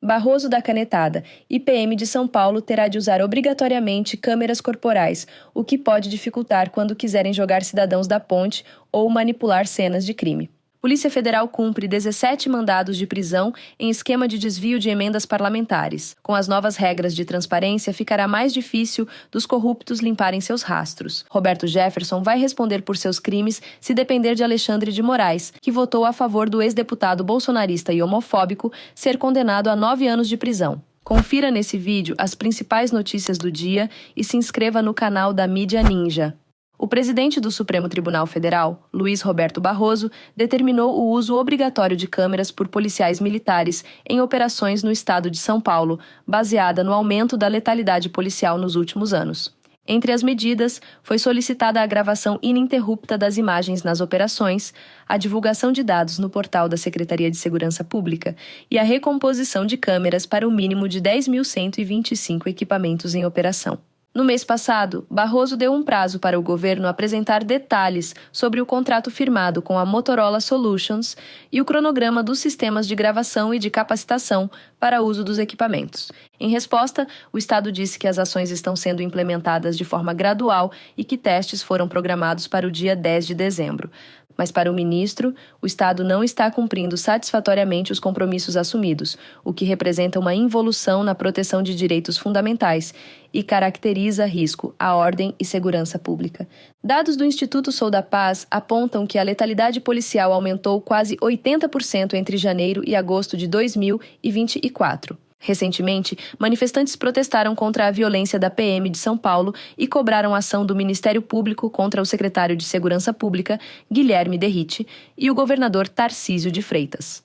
Barroso dá canetada e PM de São Paulo terá de usar obrigatoriamente câmeras corporais, o que pode dificultar quando quiserem jogar cidadãos da ponte ou manipular cenas de crime. Polícia Federal cumpre 17 mandados de prisão em esquema de desvio de emendas parlamentares. Com as novas regras de transparência, ficará mais difícil dos corruptos limparem seus rastros. Roberto Jefferson vai responder por seus crimes se depender de Alexandre de Moraes, que votou a favor do ex-deputado bolsonarista e homofóbico ser condenado a 9 anos de prisão. Confira nesse vídeo as principais notícias do dia e se inscreva no canal da Mídia Ninja. O presidente do Supremo Tribunal Federal, Luiz Roberto Barroso, determinou o uso obrigatório de câmeras por policiais militares em operações no estado de São Paulo, baseada no aumento da letalidade policial nos últimos anos. Entre as medidas, foi solicitada a gravação ininterrupta das imagens nas operações, a divulgação de dados no portal da Secretaria de Segurança Pública e a recomposição de câmeras para o mínimo de 10.125 equipamentos em operação. No mês passado, Barroso deu um prazo para o governo apresentar detalhes sobre o contrato firmado com a Motorola Solutions e o cronograma dos sistemas de gravação e de capacitação para uso dos equipamentos. Em resposta, o Estado disse que as ações estão sendo implementadas de forma gradual e que testes foram programados para o dia 10 de dezembro. Mas para o ministro, o Estado não está cumprindo satisfatoriamente os compromissos assumidos, o que representa uma involução na proteção de direitos fundamentais e caracteriza risco à ordem e segurança pública. Dados do Instituto Sou da Paz apontam que a letalidade policial aumentou quase 80% entre janeiro e agosto de 2024. Recentemente, manifestantes protestaram contra a violência da PM de São Paulo e cobraram ação do Ministério Público contra o secretário de Segurança Pública, Guilherme Derrite, e o governador Tarcísio de Freitas.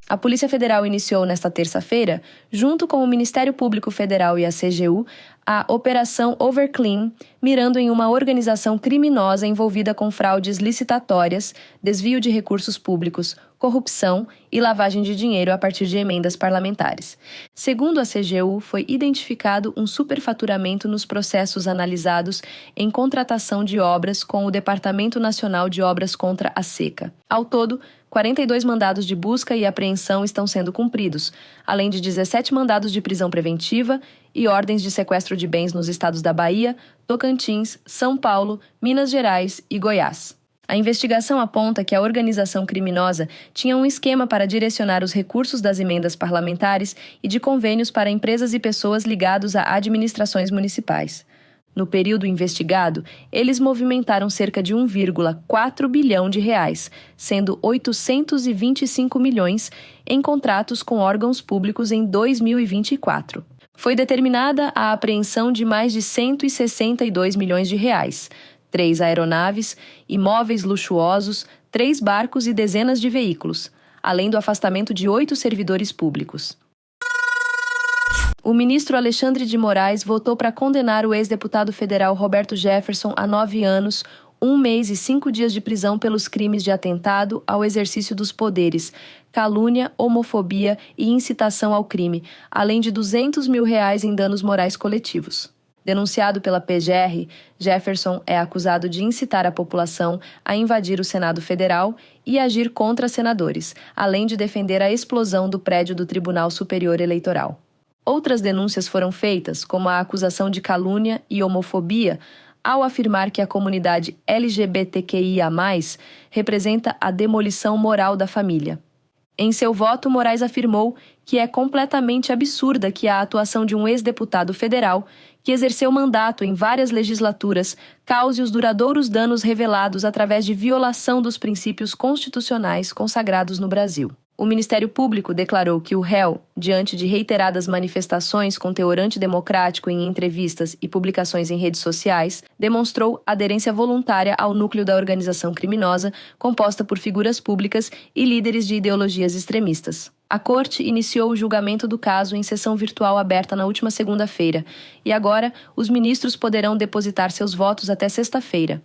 A Polícia Federal iniciou nesta terça-feira, junto com o Ministério Público Federal e a CGU, a Operação Overclean, mirando em uma organização criminosa envolvida com fraudes licitatórias, desvio de recursos públicos, corrupção e lavagem de dinheiro a partir de emendas parlamentares. Segundo a CGU, foi identificado um superfaturamento nos processos analisados em contratação de obras com o Departamento Nacional de Obras contra a Seca. Ao todo, 42 mandados de busca e apreensão estão sendo cumpridos, além de 17 mandados de prisão preventiva e ordens de sequestro de bens nos estados da Bahia, Tocantins, São Paulo, Minas Gerais e Goiás. A investigação aponta que a organização criminosa tinha um esquema para direcionar os recursos das emendas parlamentares e de convênios para empresas e pessoas ligados a administrações municipais. No período investigado, eles movimentaram cerca de 1,4 bilhão de reais, sendo 825 milhões em contratos com órgãos públicos em 2024. Foi determinada a apreensão de mais de 162 milhões de reais, 3 aeronaves, imóveis luxuosos, 3 barcos e dezenas de veículos, além do afastamento de 8 servidores públicos. O ministro Alexandre de Moraes votou para condenar o ex-deputado federal Roberto Jefferson a 9 anos, 1 mês e 5 dias de prisão pelos crimes de atentado ao exercício dos poderes, calúnia, homofobia e incitação ao crime, além de R$200 mil em danos morais coletivos. Denunciado pela PGR, Jefferson é acusado de incitar a população a invadir o Senado Federal e agir contra senadores, além de defender a explosão do prédio do Tribunal Superior Eleitoral. Outras denúncias foram feitas, como a acusação de calúnia e homofobia, ao afirmar que a comunidade LGBTQIA+, representa a demolição moral da família. Em seu voto, Moraes afirmou que é completamente absurda que a atuação de um ex-deputado federal, que exerceu mandato em várias legislaturas, cause os duradouros danos revelados através de violação dos princípios constitucionais consagrados no Brasil. O Ministério Público declarou que o réu, diante de reiteradas manifestações com teor antidemocrático em entrevistas e publicações em redes sociais, demonstrou aderência voluntária ao núcleo da organização criminosa, composta por figuras públicas e líderes de ideologias extremistas. A Corte iniciou o julgamento do caso em sessão virtual aberta na última segunda-feira, e agora os ministros poderão depositar seus votos até sexta-feira.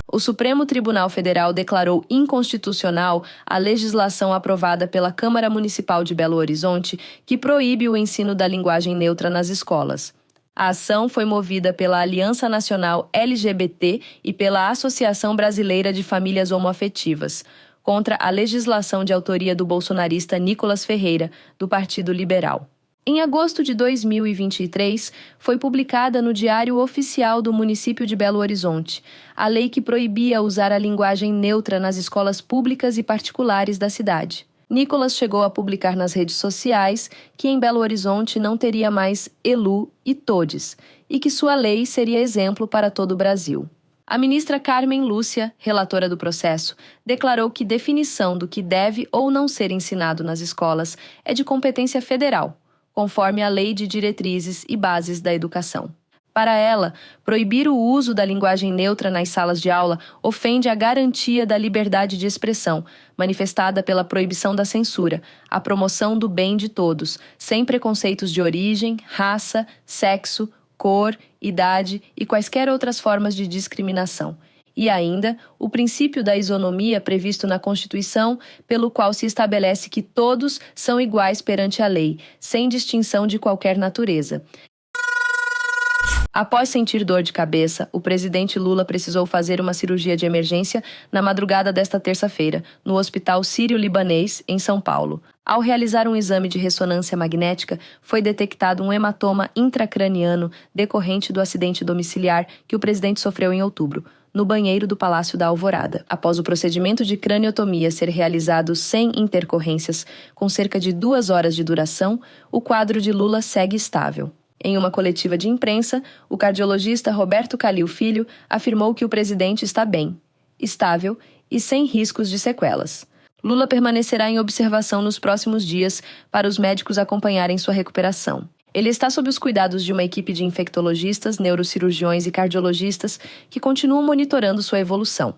O Supremo Tribunal Federal declarou inconstitucional a legislação aprovada pela Câmara Municipal de Belo Horizonte que proíbe o ensino da linguagem neutra nas escolas. A ação foi movida pela Aliança Nacional LGBT e pela Associação Brasileira de Famílias Homoafetivas. contra a legislação de autoria do bolsonarista Nicolas Ferreira, do Partido Liberal. Em agosto de 2023, foi publicada no Diário Oficial do município de Belo Horizonte a lei que proibia usar a linguagem neutra nas escolas públicas e particulares da cidade. Nicolas chegou a publicar nas redes sociais que em Belo Horizonte não teria mais ELU e TODES, e que sua lei seria exemplo para todo o Brasil. A ministra Carmen Lúcia, relatora do processo, declarou que definição do que deve ou não ser ensinado nas escolas é de competência federal, conforme a Lei de Diretrizes e Bases da Educação. Para ela, proibir o uso da linguagem neutra nas salas de aula ofende a garantia da liberdade de expressão, manifestada pela proibição da censura, a promoção do bem de todos, sem preconceitos de origem, raça, sexo, cor, idade e quaisquer outras formas de discriminação. E ainda, o princípio da isonomia previsto na Constituição, pelo qual se estabelece que todos são iguais perante a lei, sem distinção de qualquer natureza. Após sentir dor de cabeça, o presidente Lula precisou fazer uma cirurgia de emergência na madrugada desta terça-feira, no Hospital Sírio-Libanês, em São Paulo. Ao realizar um exame de ressonância magnética, foi detectado um hematoma intracraniano decorrente do acidente domiciliar que o presidente sofreu em outubro, no banheiro do Palácio da Alvorada. Após o procedimento de craniotomia ser realizado sem intercorrências, com cerca de 2 horas de duração, o quadro de Lula segue estável. Em uma coletiva de imprensa, o cardiologista Roberto Calil Filho afirmou que o presidente está bem, estável e sem riscos de sequelas. Lula permanecerá em observação nos próximos dias para os médicos acompanharem sua recuperação. Ele está sob os cuidados de uma equipe de infectologistas, neurocirurgiões e cardiologistas que continuam monitorando sua evolução.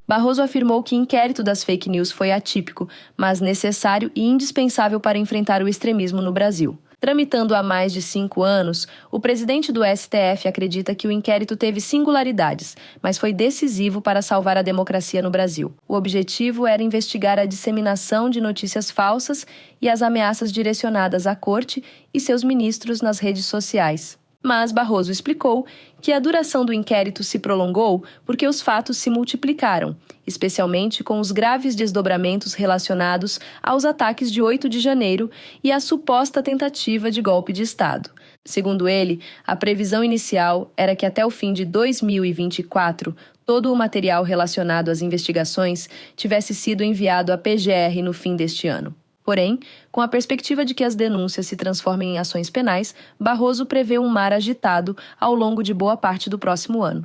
Barroso afirmou que o inquérito das fake news foi atípico, mas necessário e indispensável para enfrentar o extremismo no Brasil. Tramitando há mais de 5 anos, o presidente do STF acredita que o inquérito teve singularidades, mas foi decisivo para salvar a democracia no Brasil. O objetivo era investigar a disseminação de notícias falsas e as ameaças direcionadas à corte e seus ministros nas redes sociais. Mas Barroso explicou que a duração do inquérito se prolongou porque os fatos se multiplicaram, especialmente com os graves desdobramentos relacionados aos ataques de 8 de janeiro e à suposta tentativa de golpe de Estado. Segundo ele, a previsão inicial era que até o fim de 2024, todo o material relacionado às investigações tivesse sido enviado à PGR no fim deste ano. Porém, com a perspectiva de que as denúncias se transformem em ações penais, Barroso prevê um mar agitado ao longo de boa parte do próximo ano.